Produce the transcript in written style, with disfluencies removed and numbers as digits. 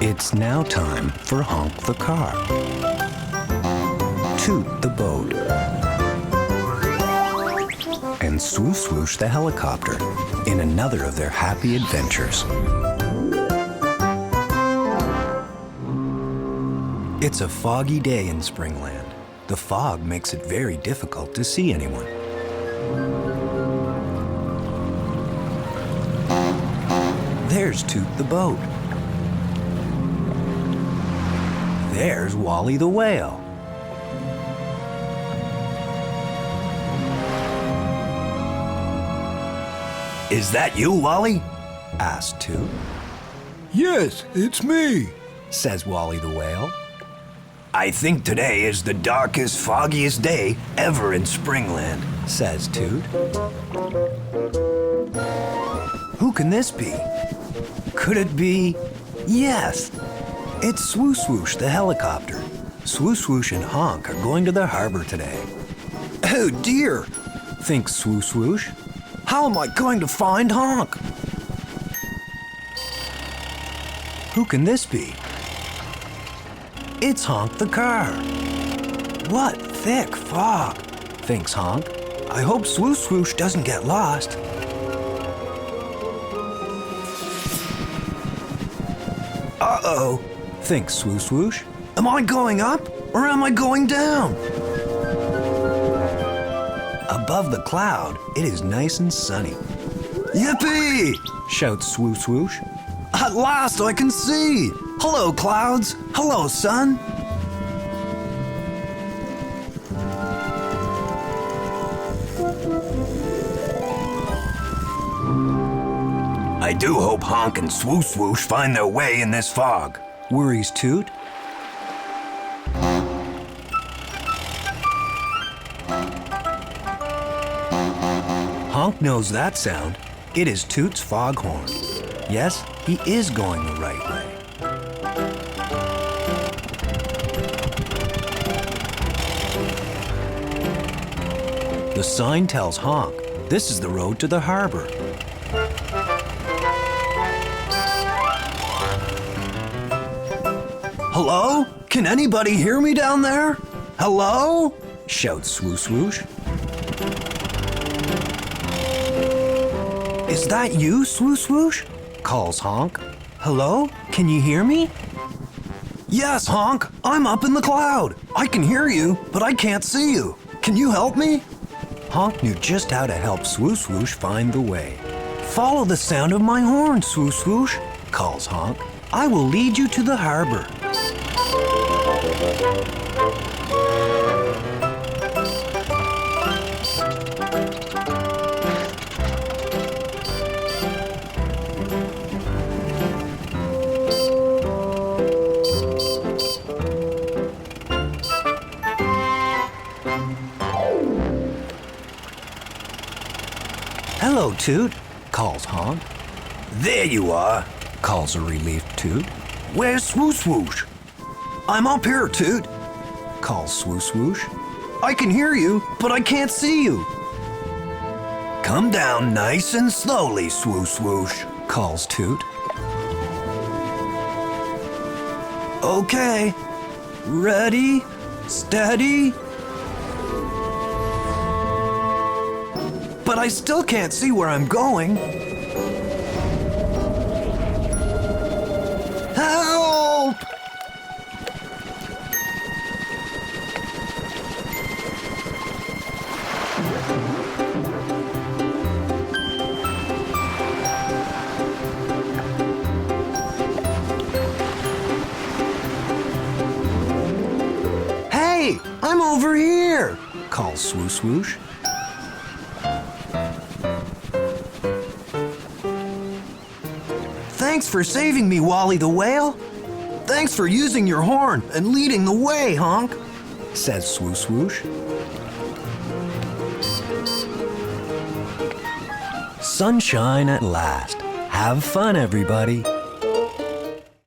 It's now time for Honk the car, Toot the boat, and Swo-Swoosh the helicopter in another of their happy adventures. It's a foggy day in Springland. The fog makes it very difficult to see anyone. There's Toot the boat. There's Wally the whale. Is that you, Wally? asked Toot. Yes, it's me, says Wally the whale. I think today is the darkest, foggiest day ever in Springland, says Toot. Who can this be? Could it be? Yes, it's Swo-Swoosh the helicopter. Swo-Swoosh and Honk are going to the harbor today. Oh dear, thinks Swo-Swoosh. How am I going to find Honk? Who can this be? It's Honk the car. What thick fog, thinks Honk. I hope Swo-Swoosh doesn't get lost. Uh-oh, thinks Swo-Swoosh. Am I going up or am I going down? Above the cloud, it is nice and sunny. Yippee! Shouts Swo-Swoosh. At last I can see! Hello, clouds! Hello, sun! I do hope Honk and Swo-Swoosh find their way in this fog, worries Toot. Honk knows that sound. It is Toot's foghorn. Yes, he is going the right way. The sign tells Honk this is the road to the harbor. Hello? Can anybody hear me down there? Hello? Shouts Swo-Swoosh. Is that you, Swo-Swoosh? Calls Honk. Hello? Can you hear me? Yes, Honk. I'm up in the cloud. I can hear you, but I can't see you. Can you help me? Honk knew just how to help Swo-Swoosh find the way. Follow the sound of my horn, Swo-Swoosh, calls Honk. I will lead you to the harbor. Hello, Toot, calls Honk. There you are, calls a relieved Toot. Where's Swo-Swoosh? I'm up here, Toot, calls Swo-Swoosh. I can hear you, but I can't see you. Come down nice and slowly, Swo-Swoosh, calls Toot. Okay, ready, steady. But I still can't see where I'm going. Help! Hey, I'm over here, calls Swo-Swoosh. Thanks for saving me, Wally the whale. Thanks for using your horn and leading the way, Honk, says Swo-Swoosh. Sunshine at last. Have fun, everybody.